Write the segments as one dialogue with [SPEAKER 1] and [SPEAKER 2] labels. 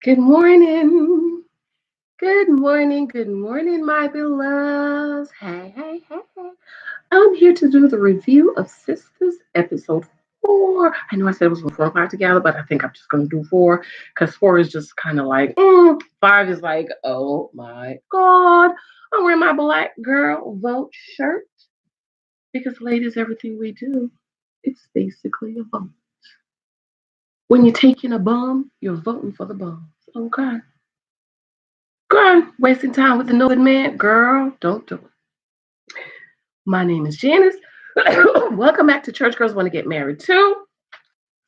[SPEAKER 1] Good morning. Good morning, my beloveds. Hey. I'm here to do the review of Sisters episode 4. I know I said it was going 4 and 5 together, but I think I'm just going to do 4 because 4 is just kind of like, 5 is like, oh my God. I'm wearing my black girl vote shirt because, ladies, everything we do, it's basically a vote. When you're taking a bum, you're voting for the bums. Okay. Girl, wasting time with the no good man. Girl, don't do it. My name is Janice. Welcome back to Church Girls Want to Get Married Too.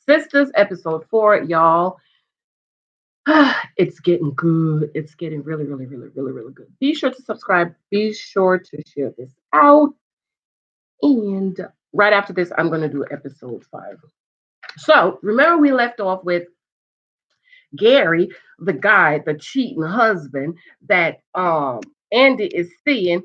[SPEAKER 1] Sisters, episode 4, y'all. It's getting good. It's getting really good. Be sure to subscribe. Be sure to share this out. And right after this, I'm going to do episode 5. So remember, we left off with Gary, the guy, the cheating husband that Andy is seeing.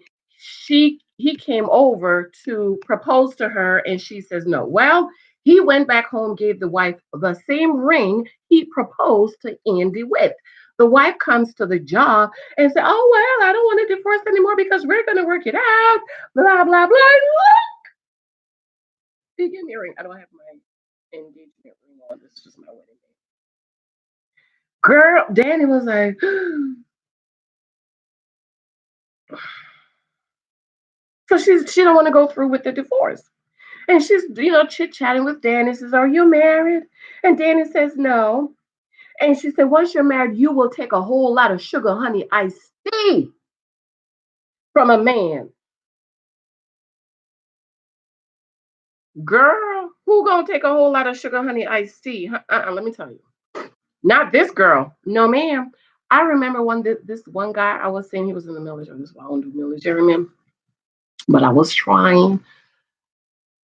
[SPEAKER 1] He came over to propose to her, and she says no. Well, he went back home, gave the wife the same ring he proposed to Andy with. The wife comes to the job and said, "Oh well, I don't want to divorce anymore because we're gonna work it out." Blah blah blah. He gave me a ring. I don't have my engagement ring on. This is just my wedding ring. Girl, Danny was like, so she don't want to go through with the divorce. And she's, chit-chatting with Danny. Says, "Are you married?" And Danny says, "No." And she said, "Once you're married, you will take a whole lot of sugar, honey, iced tea from a man." Girl, who gonna take a whole lot of sugar, honey, iced tea? Let me tell you. Not this girl. No, ma'am. I remember this one guy I was saying he was in the military. This is why I don't do military, man. But I was trying.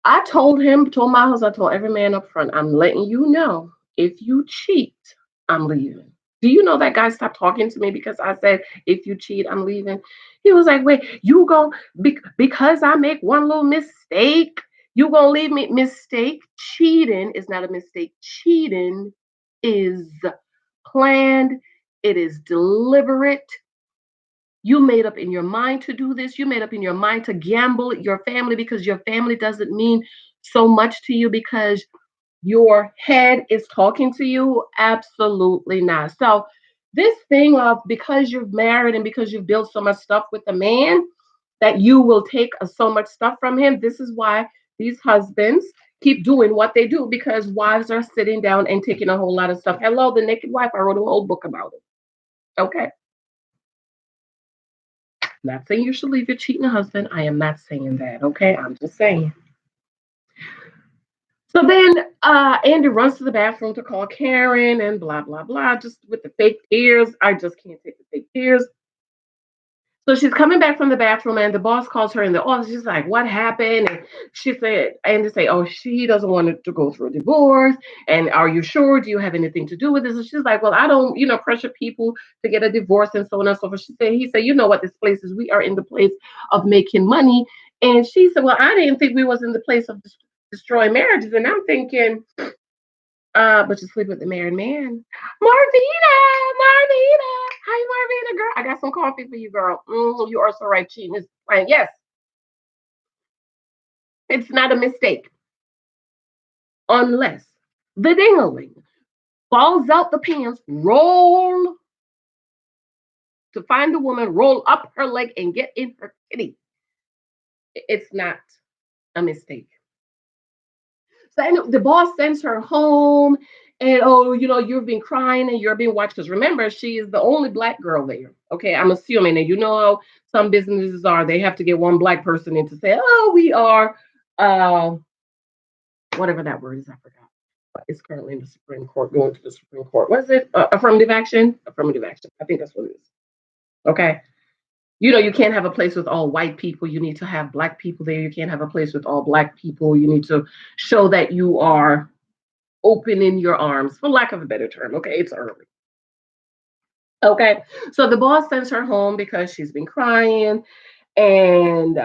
[SPEAKER 1] I told my husband, I told every man up front, I'm letting you know, if you cheat, I'm leaving. Do you know that guy stopped talking to me because I said, if you cheat, I'm leaving? He was like, wait, you go, because I make one little mistake, you gonna leave me? Mistake, cheating is not a mistake. Cheating is planned, it is deliberate. You made up in your mind to do this. You made up in your mind to gamble your family because your family doesn't mean so much to you because your head is talking to you. Absolutely not. So, this thing of because you've married and because you've built so much stuff with the man that you will take so much stuff from him, this is why these husbands keep doing what they do because wives are sitting down and taking a whole lot of stuff. Hello, the naked wife. I wrote a whole book about it. Okay. Not saying you should leave your cheating husband. I am not saying that. Okay. I'm just saying. So then Andy runs to the bathroom to call Karen and blah, blah, blah, just with the fake tears. I just can't take the fake tears. So she's coming back from the bathroom and the boss calls her in the office. She's like, "What happened?" And she said, Andy say, "Oh, she doesn't want to go through a divorce. And are you sure? Do you have anything to do with this?" And she's like, "Well, I don't, pressure people to get a divorce and so on and so forth." He said, "You know what this place is? We are in the place of making money." And she said, "Well, I didn't think we was in the place of destroying marriages." And I'm thinking, but you sleep with the married man. Marvita. Hi, Marvita, girl. I got some coffee for you, girl. You are so right. Cheating is fine. Yes, it's not a mistake unless the dingling falls out the pants, roll to find the woman, roll up her leg and get in her kitty. It's not a mistake. So anyway, the boss sends her home, and oh, you've been crying and you're being watched because remember, she is the only black girl there. Okay, I'm assuming, and how some businesses are. They have to get one black person in to say, "Oh, we are," uh, whatever that word is. I forgot. But it's currently in the Supreme Court, going to the Supreme Court. What is it? Affirmative action. Affirmative action. I think that's what it is. Okay. You can't have a place with all white people. You need to have black people there. You can't have a place with all black people. You need to show that you are open in your arms, for lack of a better term. Okay, it's early. Okay, so the boss sends her home because she's been crying, and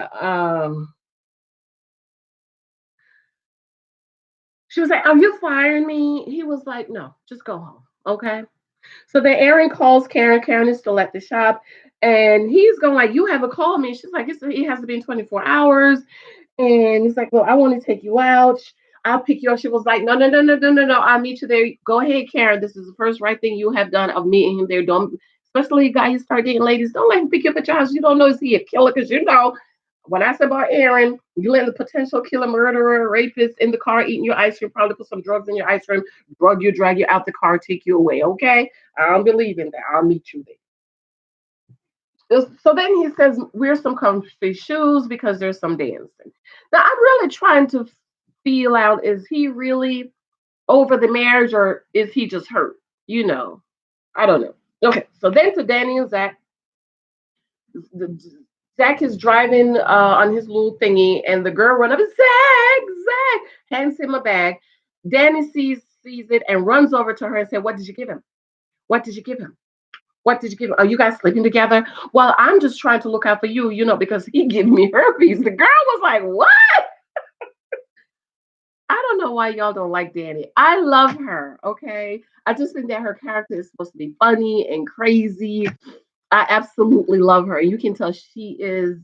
[SPEAKER 1] she was like, "Are you firing me?" He was like, "No, just go home." Okay, So then Aaron calls Karen. Karen is still at the shop. And he's going like, you haven't called me. She's like, it has to be in 24 hours. And he's like, well, I want to take you out. I'll pick you up. She was like, no, no, no, no, no, no, no. I'll meet you there. Go ahead, Karen. This is the first right thing you have done of meeting him there. Don't, especially a guy you start dating ladies, don't let him pick you up at your house. You don't know is he a killer because you know when I said about Aaron, you let the potential killer, murderer, rapist in the car eating your ice cream, probably put some drugs in your ice cream, drag you out the car, take you away. Okay, I don't believe in that. I'll meet you there. So then he says, wear some comfy shoes because there's some dancing. Now, I'm really trying to feel out, is he really over the marriage or is he just hurt? You know, I don't know. Okay, so then to Danny and Zach, Zach is driving on his little thingy, and the girl run up and Zach, hands him a bag. Danny sees it and runs over to her and said, "What did you give him? What did you give him? What did you give him? Are you guys sleeping together?" Well, I'm just trying to look out for you, because he gave me herpes. The girl was like, "What?" I don't know why y'all don't like Danny. I love her. Okay, I just think that her character is supposed to be funny and crazy. I absolutely love her. You can tell she's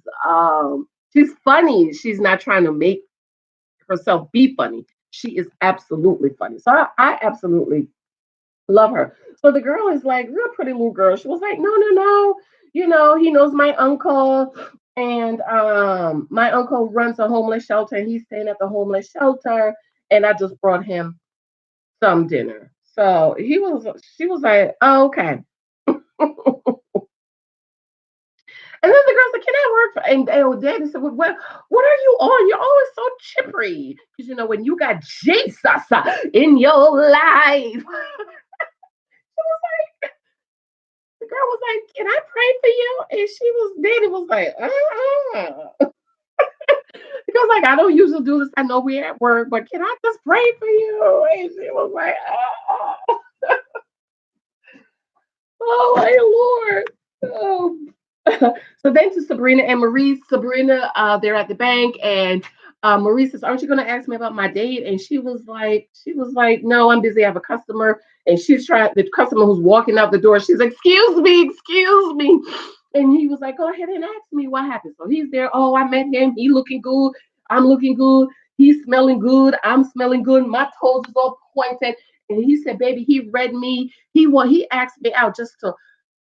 [SPEAKER 1] funny. She's not trying to make herself be funny. She is absolutely funny. So I absolutely love her. So the girl is like real pretty little girl. She was like, no, no, no. He knows my uncle, and my uncle runs a homeless shelter, and he's staying at the homeless shelter, and I just brought him some dinner. So she was like, oh, okay. And then the girl said, "Can I work for?" And Daddy said, what are you on? You're always so chippery because when you got Jesus in your life." The girl was like, "Can I pray for you?" And Daddy was like, because like I don't usually do this. I know we're at work, but can I just pray for you? And she was like, oh, oh my Lord. So then to Sabrina and Maurice. Sabrina, they're at the bank, and Maurice says, "Aren't you going to ask me about my date?" And she was like, "No, I'm busy. I have a customer." And she's trying the customer who's walking out the door. She's like, excuse me." And he was like, "Go ahead and ask me what happened." So he's there. "Oh, I met him. He looking good. I'm looking good. He's smelling good. I'm smelling good. My toes is all pointed." And he said, "Baby, he read me. He asked me out just to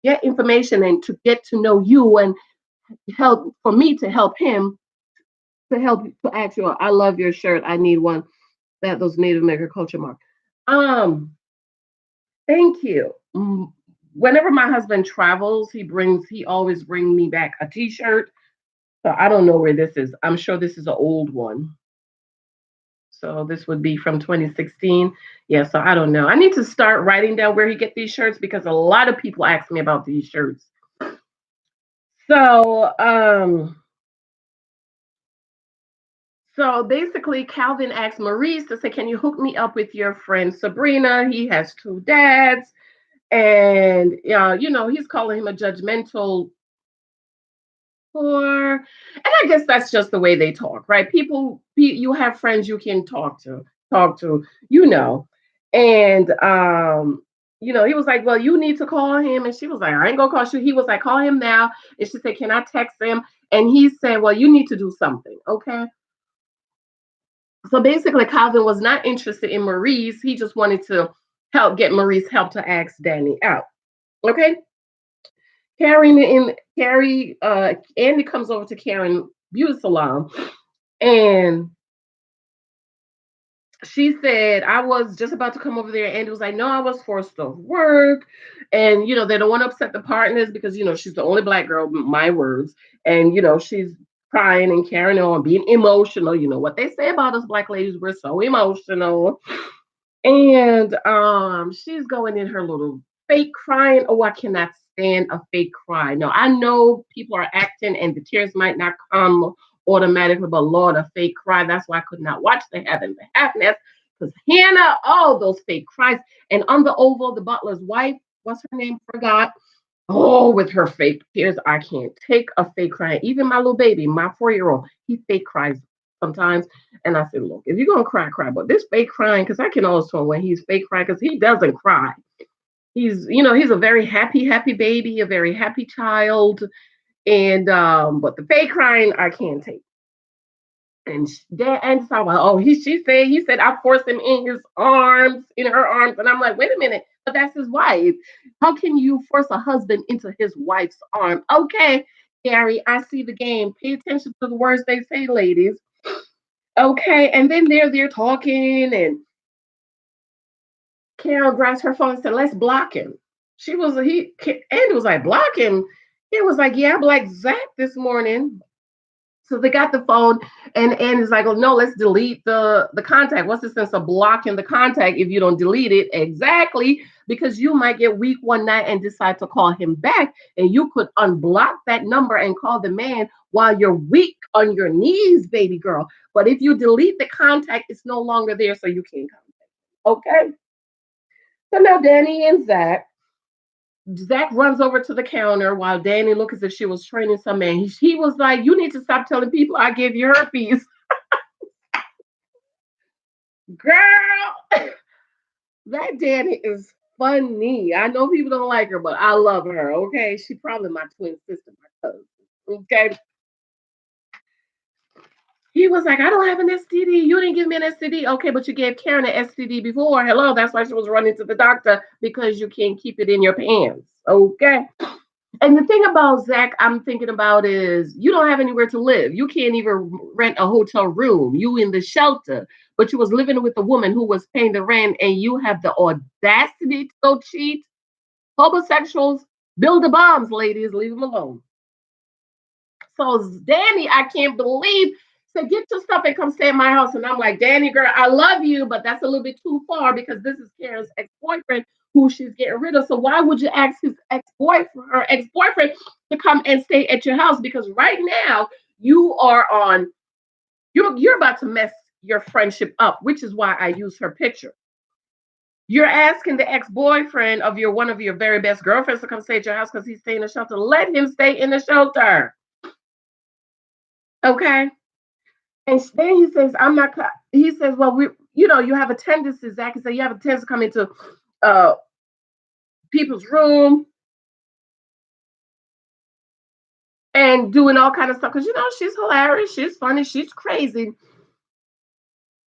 [SPEAKER 1] get information and to get to know you and help for me to help him to help to ask you. I love your shirt. I need one that those Native American culture mark." Um, Thank you. Whenever my husband travels, he always bring me back a T-shirt. So I don't know where this is. I'm sure this is an old one. So this would be from 2016. Yeah, so I don't know. I need to start writing down where he get these shirts because a lot of people ask me about these shirts. So basically Calvin asked Maurice to say, "Can you hook me up with your friend Sabrina? He has two dads." And he's calling him a judgmental whore. And I guess that's just the way they talk, right? You have friends you can talk to, And he was like, "Well, you need to call him." And she was like, "I ain't gonna call you." He was like, "Call him now." And she said, "Can I text him?" And he said, "Well, you need to do something, okay?" So basically, Calvin was not interested in Maurice. He just wanted to get Maurice help to ask Danny out. Okay. Andy comes over to Karen beauty salon, and she said, "I was just about to come over there." Andy was like, "No, I was forced to work." And they don't want to upset the partners because she's the only black girl, my words. And she's crying and carrying on, being emotional. You know what they say about us black ladies, we're so emotional. And she's going in her little fake crying. Oh, I cannot stand a fake cry. No, I know people are acting and the tears might not come automatically, but Lord, a fake cry. That's why I could not watch the Heaven the Happiness. Because Hannah, all those fake cries. And on the Oval, the butler's wife, what's her name? Forgot. Oh, with her fake tears, I can't take a fake cry. Even my little baby, my 4-year-old, he fake cries sometimes. And I said, "Look, if you're gonna cry, cry." But this fake crying, because I can always tell when he's fake crying, because he doesn't cry. He's a very happy baby, a very happy child. And but the fake crying I can't take. And dad and so like, oh, he said I forced him in his arms, in her arms, and I'm like, wait a minute, but that's his wife. How can you force a husband into his wife's arm? Okay, Gary, I see the game. Pay attention to the words they say, ladies. Okay, and then they're talking, and Carol grabs her phone and said, "Let's block him." Andy was like, "Block him." He was like, "Yeah, I blocked Zach this morning." So they got the phone, and it's like, "Oh no, let's delete the contact." What's the sense of blocking the contact if you don't delete it? Exactly, because you might get weak one night and decide to call him back, and you could unblock that number and call the man while you're weak on your knees, baby girl. But if you delete the contact, it's no longer there, so you can't come. Okay. So now Danny and Zach runs over to the counter while Danny looks as if she was training some man. He was like, "You need to stop telling people I give you herpes." Girl, that Danny is funny. I know people don't like her, but I love her. Okay, she probably my twin sister, my cousin. Okay, he was like, "I don't have an STD. You didn't give me an STD. Okay, but you gave Karen an STD before. Hello, that's why she was running to the doctor because you can't keep it in your pants." Okay. And the thing about Zach, I'm thinking about is you don't have anywhere to live. You can't even rent a hotel room. You in the shelter, but you was living with a woman who was paying the rent, and you have the audacity to go cheat. Homosexuals build the bombs, ladies. Leave them alone. So Danny, I can't believe said, "Get your stuff and come stay at my house." And I'm like, "Danny, girl, I love you, but that's a little bit too far because this is Karen's ex-boyfriend who she's getting rid of. So why would you ask his ex-boyfriend, her ex-boyfriend, to come and stay at your house? Because right now you are on, you're about to mess your friendship up, which is why I use her picture. You're asking the ex-boyfriend of your one of your very best girlfriends to come stay at your house because he's staying in the shelter. Let him stay in the shelter. Okay. And then he says, "I'm not." He says, "Well, you have a tendency, Zach." He said, "You have a tendency to come into uh, people's room and doing all kind of stuff because she's hilarious, she's funny, she's crazy."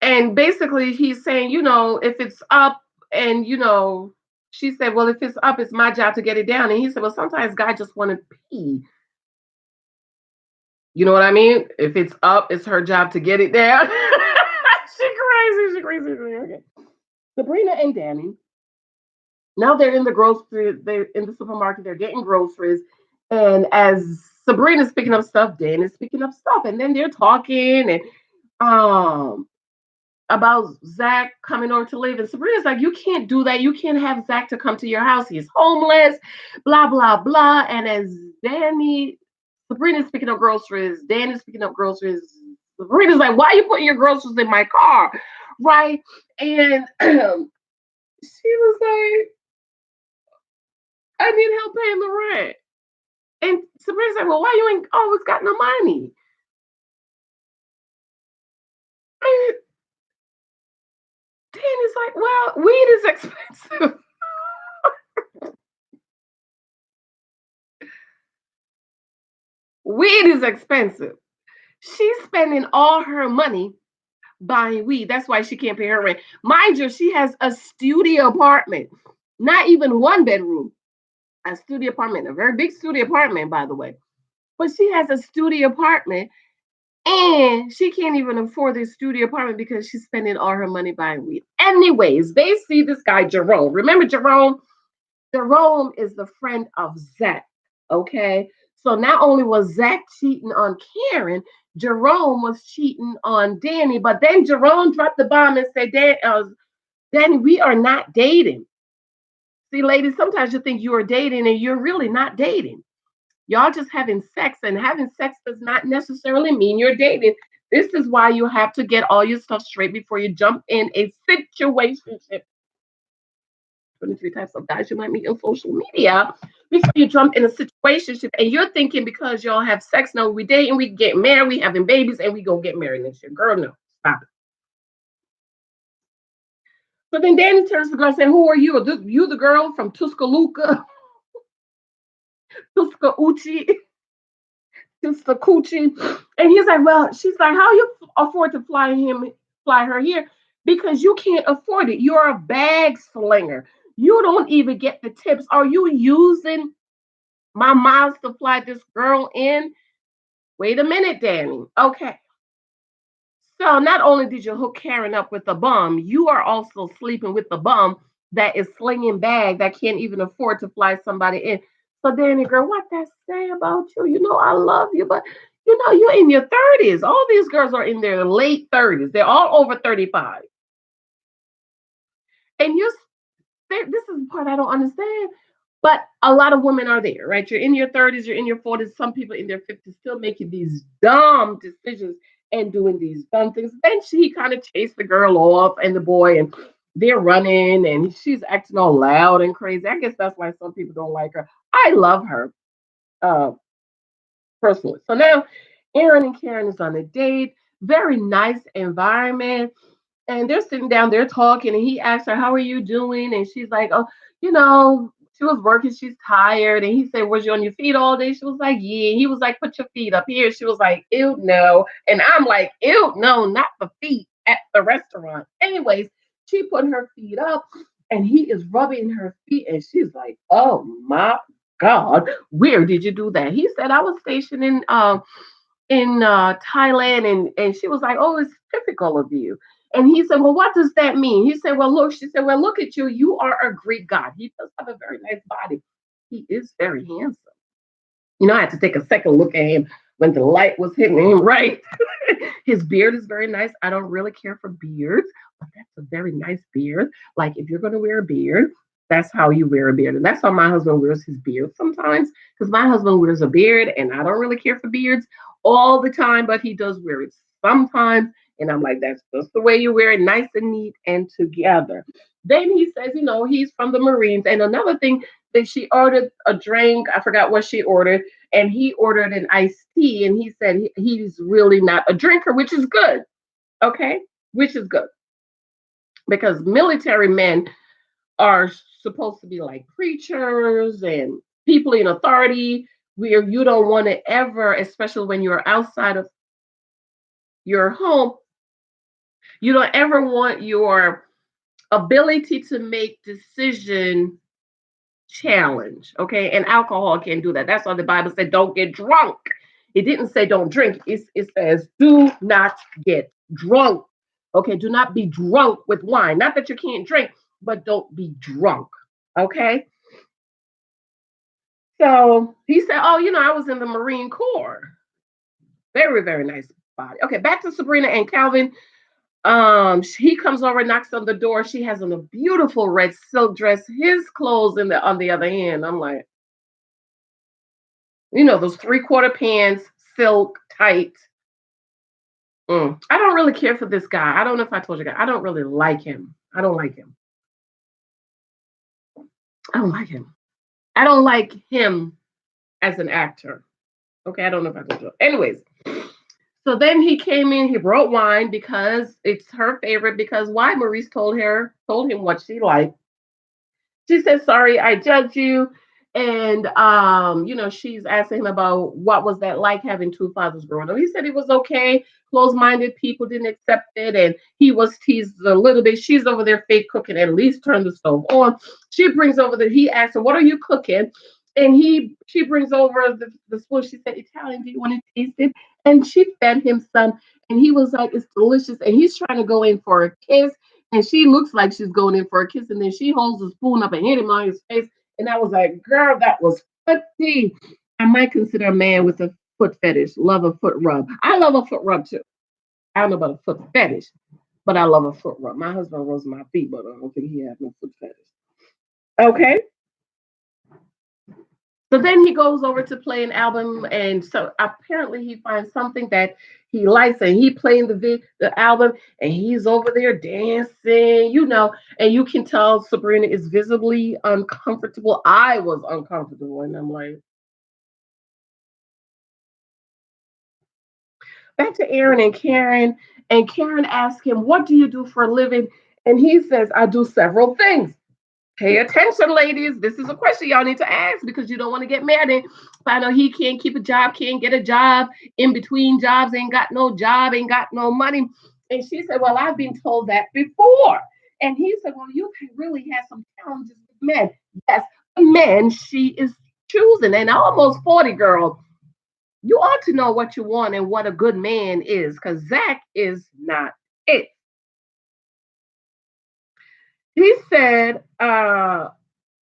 [SPEAKER 1] And basically, he's saying, if it's up, and she said, "Well, if it's up, it's my job to get it down." And he said, "Well, sometimes guys just want to pee." You know what I mean? If it's up, it's her job to get it down. She crazy. Okay. Sabrina and Danny. Now they're in the supermarket, they're getting groceries. And as Sabrina's picking up stuff, Dan is picking up stuff. And then they're talking and um about Zach coming over to live. And Sabrina's like, "You can't do that. You can't have Zach to come to your house. He's homeless, blah, blah, blah." And as Sabrina's picking up groceries, Danny's picking up groceries. Sabrina's like, "Why are you putting your groceries in my car?" Right. And she was like, "I need help paying the rent." And Sabrina's like, "Well, why you ain't always got no money?" And Danny's like, "Well, weed is expensive." Weed is expensive. She's spending all her money buying weed. That's why she can't pay her rent. Mind you, she has a studio apartment, not even one bedroom, a studio apartment, a very big studio apartment, by the way. But she has a studio apartment, and she can't even afford this studio apartment because she's spending all her money buying weed. Anyways, they see this guy, Jerome. Remember Jerome? Jerome is the friend of Zach. Okay. So not only was Zach cheating on Karen, Jerome was cheating on Danny. But then Jerome dropped the bomb and said, Danny, we are not dating. See, ladies, sometimes you think you are dating and you're really not dating. Y'all just having sex, and having sex does not necessarily mean you're dating. This is why you have to get all your stuff straight before you jump in a situation. 23 types of guys you might meet on social media before you jump in a situation and you're thinking because y'all have sex now we dating, we get married, we having babies, and we go get married next year. Girl, no, stop it. So then Danny turns to the girl and said, "Who are you? You the girl from Tuscaloosa, Tuscauchi, Tuscaloochee?" And he's like, "Well," she's like, "How you afford to fly her here? Because you can't afford it. You're a bag slinger. You don't even get the tips. Are you using my miles to fly this girl in?" Wait a minute, Danny. Okay. So not only did you hook Karen up with the bum, you are also sleeping with the bum that is slinging bag that can't even afford to fly somebody in. So Danny girl, what that say about you? You know I love you, but you're in your 30s. All these girls are in their late 30s. They're all over 35. And this is the part I don't understand. But a lot of women are there, right? You're in your 30s, you're in your 40s. Some people in their 50s still making these dumb decisions and doing these dumb things. Then she kind of chased the girl off and the boy, and they're running, and she's acting all loud and crazy. I guess that's why some people don't like her. I love her uh, personally. So now Aaron and Karen is on a date. Very nice environment, and they're sitting down there talking, and he asked her, "How are you doing?" And she's like, "Oh, she was working, she's tired." And he said, "Was you on your feet all day?" She was like, "Yeah." He was like, "Put your feet up here." She was like, "Ew, no." And I'm like, "Ew, no, not the feet at the restaurant." Anyways, she put her feet up, and he is rubbing her feet, and she's like, "Oh my God, where did you do that?" He said, "I was stationed in Thailand," and she was like, "Oh, it's typical of you." And he said, "Well, what does that mean?" He said, "Well, look." She said, "Well, look at you. You are a Greek god." He does have a very nice body. He is very handsome. I had to take a second look at him when the light was hitting him right. His beard is very nice. I don't really care for beards, but that's a very nice beard. Like if you're going to wear a beard, that's how you wear a beard. And that's how my husband wears his beard sometimes, because my husband wears a beard and I don't really care for beards all the time, but he does wear it sometimes. And I'm like, that's just the way you wear it, nice and neat and together. Then he says, he's from the Marines. And another thing that she ordered a drink, I forgot what she ordered, and he ordered an iced tea. And he said he's really not a drinker, which is good. Okay. Which is good because military men are supposed to be like preachers and people in authority where you don't want to ever, especially when you're outside of your home, you don't ever want your ability to make decision challenge. Okay. And alcohol can do that. That's why the Bible said don't get drunk. It didn't say don't drink. It says do not get drunk. Okay. Do not be drunk with wine. Not that you can't drink, but don't be drunk. Okay. So he said, "Oh, I was in the Marine Corps." Very, very nice body. Okay, back to Sabrina and Calvin. He comes over, knocks on the door. She has on a beautiful red silk dress. His clothes on the other hand. I'm like, those 3/4 pants, silk, tight. I don't really care for this guy. I don't know if I told you guys. I don't really like him. I don't like him. I don't like him. I don't like him as an actor. Okay, I don't know if I told you. Anyways, so then he came in, he brought wine because it's her favorite. Because why? Maurice told him what she liked. She said, "Sorry, I judged you." And she's asking him about what was that like having two fathers growing up. He said it was okay. Closed-minded people didn't accept it, and he was teased a little bit. She's over there fake cooking. At least turn the stove on. She brings over he asked her, "What are you cooking?" And she brings over the spoon. She said, "Italian, do you want to taste it?" And she fed him some, and he was like, "It's delicious." And he's trying to go in for a kiss, and she looks like she's going in for a kiss, and then she holds the spoon up and hit him on his face. And I was like, "Girl, that was funny." I might consider a man with a foot fetish, love a foot rub. I love a foot rub too. I don't know about a foot fetish, but I love a foot rub. My husband rubs my feet, but I don't think he has no foot fetish. Okay. So then he goes over to play an album, and so apparently he finds something that he likes, and he playing the album, and he's over there dancing, and you can tell Sabrina is visibly uncomfortable. I was uncomfortable, and I'm like, back to Aaron and Karen. And Karen asked him, "What do you do for a living?" And he says, I do several things. Pay attention, ladies. This is a question y'all need to ask because you don't want to get mad and find out he can't keep a job, can't get a job, in between jobs, ain't got no job, ain't got no money. And she said, well, I've been told that before. And he said, well, you can really have some challenges with men. Yes, men she is choosing. And almost 40, girl, you ought to know what you want and what a good man is because Zach is not it. He said,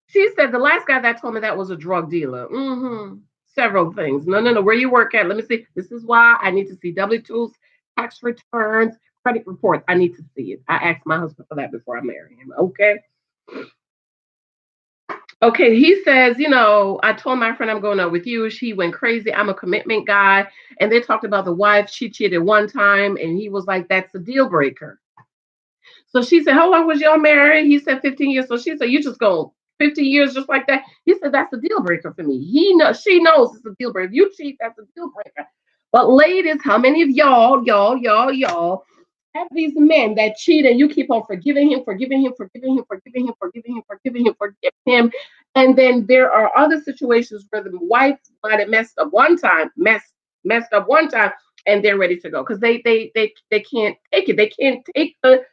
[SPEAKER 1] she said the last guy that told me that was a drug dealer. Several things. No, no, no. Where you work at? Let me see. This is why I need to see W-2s, tax returns, credit reports. I need to see it. I asked my husband for that before I marry him. Okay. Okay. He says, I told my friend I'm going out with you. She went crazy. I'm a commitment guy. And they talked about the wife. She cheated one time. And he was like, that's a deal breaker. So she said, how long was y'all married? He said 15 years. So she said, you just go 15 years just like that. He said, that's a deal breaker for me. She knows it's a deal breaker. If you cheat, that's a deal breaker. But ladies, how many of y'all have these men that cheat and you keep on forgiving him, forgiving him, forgiving him, forgiving him, forgiving him, forgiving him, forgiving him. And then there are other situations where the wife might have messed up one time, and they're ready to go because they can't take it. They can't take the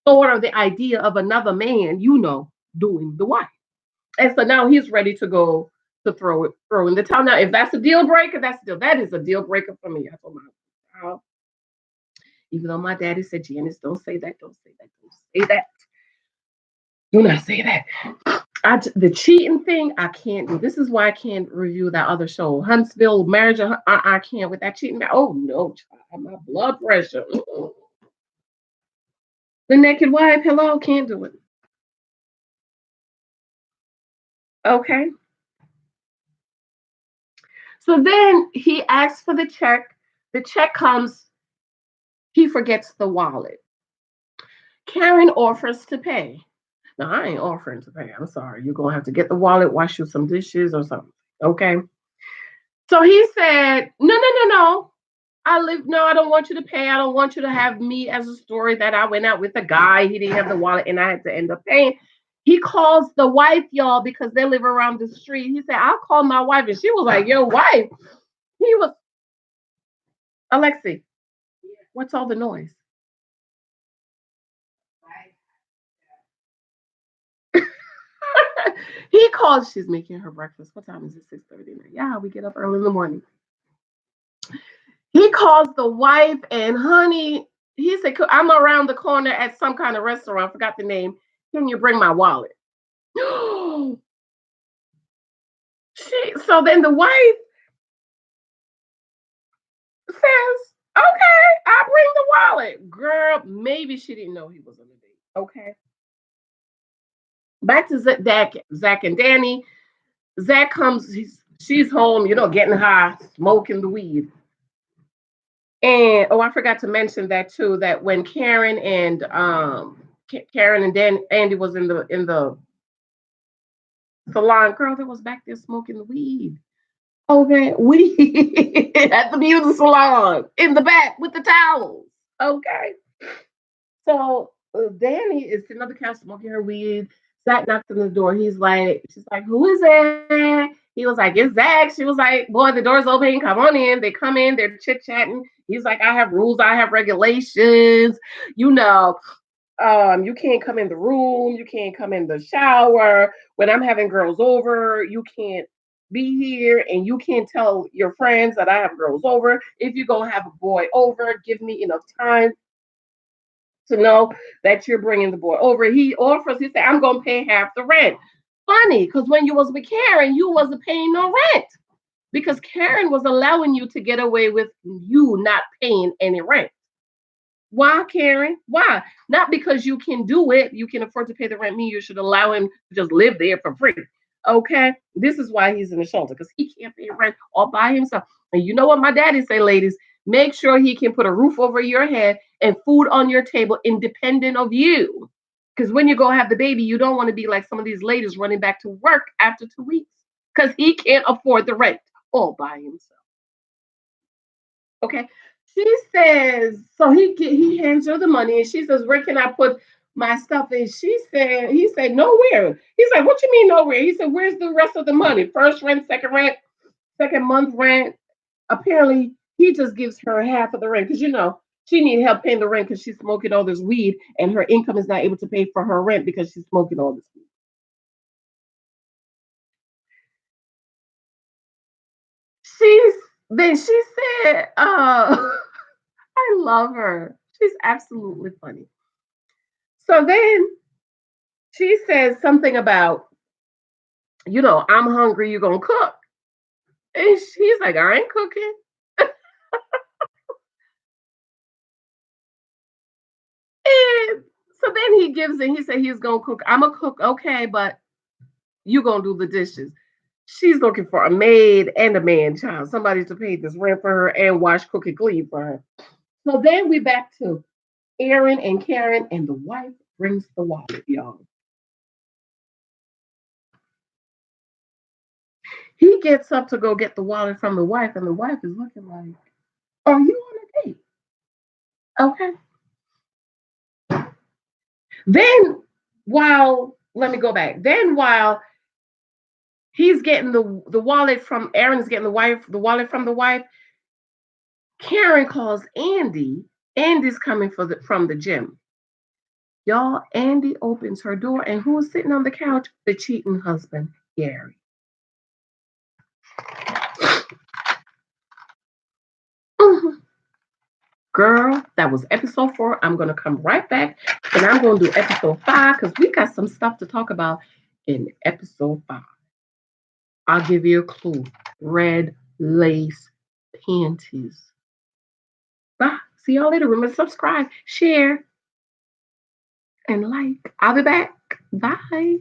[SPEAKER 1] thought or the idea of another man, doing the wife. And so now he's ready to go to throw in the towel. Now, if that's a deal breaker, that is a deal breaker for me. I told my child, even though my daddy said, Janice, don't say that, don't say that, don't say that. Do not say that. The cheating thing, I can't do. This is why I can't review that other show, Huntsville Marriage. I can't with that cheating. Oh no, child, my blood pressure. The Naked Wife, hello, can't do it. Okay. So then he asks for the check. The check comes, he forgets the wallet. Karen offers to pay. Now, I ain't offering to pay. I'm sorry. You're going to have to get the wallet, wash you some dishes or something. Okay. So he said, no, no, no, no. No, I don't want you to pay. I don't want you to have me as a story that I went out with a guy. He didn't have the wallet and I had to end up paying. He calls the wife, y'all, because they live around the street. He said, I'll call my wife. And she was like, your wife. He was, Alexi, what's all the noise? He calls, she's making her breakfast. What time is it? 6:30. Yeah, we get up early in the morning. He calls the wife and honey, he said, I'm around the corner at some kind of restaurant. I forgot the name. Can you bring my wallet? So then the wife says, okay, I'll bring the wallet. Girl, maybe she didn't know he was on a date. Okay. Back to Zach and Danny. Zach comes, she's home, getting high, smoking the weed. And I forgot to mention that too, that when Karen and Andy was in the salon, girl that was back there smoking the weed. Okay, weed at the beauty salon in the back with the towels. Okay. So Danny is sitting on the couch smoking her weed. Zach knocks on the door. She's like, who is that? He was like, it's Zach. She was like, boy, the door's open. Come on in. They come in. They're chit chatting. He's like, I have rules. I have regulations. You know, you can't come in the room. You can't come in the shower. When I'm having girls over, you can't be here and you can't tell your friends that I have girls over. If you're going to have a boy over, give me enough time to know that you're bringing the boy over. He said, I'm going to pay half the rent. Funny, because when you was with Karen, you wasn't paying no rent because Karen was allowing you to get away with you not paying any rent. Why, Karen? Why? Not because you can do it, you can afford to pay the rent. Me, you should allow him to just live there for free. Okay, this is why he's in the shelter because he can't pay rent all by himself. And you know what my daddy say, ladies? Make sure he can put a roof over your head and food on your table, independent of you. Because when you go have the baby, you don't want to be like some of these ladies running back to work after 2 weeks because he can't afford the rent all by himself. Okay. She says, so he hands her the money and she says, where can I put my stuff. And he said, nowhere. He's like, what you mean nowhere? He said, where's the rest of the money? First rent, second month rent. Apparently, he just gives her half of the rent because she needed help paying the rent because she's smoking all this weed and her income is not able to pay for her rent because she's smoking all this weed. She's then she said, I love her. She's absolutely funny. So then she says something about, I'm hungry, you gonna cook. And she's like, I ain't cooking. And so then he gives it, he said he's gonna cook. I'm gonna cook, okay, but you gonna do the dishes. She's looking for a maid and a man child, somebody to pay this rent for her and wash, cook, and clean for her. So then we back to Aaron and Karen, and the wife brings the wallet, y'all. He gets up to go get the wallet from the wife, and the wife is looking like, are you on a date? Okay. Then let me go back. Then while he's getting the wallet from Aaron's getting the wallet from the wife, Karen calls Andy. Andy's coming from the gym. Y'all, Andy opens her door, and who's sitting on the couch? The cheating husband, Gary. Mhm. Girl, that was episode 4. I'm gonna come right back and I'm gonna do episode 5 because we got some stuff to talk about in episode 5. I'll give you a clue. Red lace panties. Bye. See y'all later. Remember to subscribe, share, and like. I'll be back. Bye.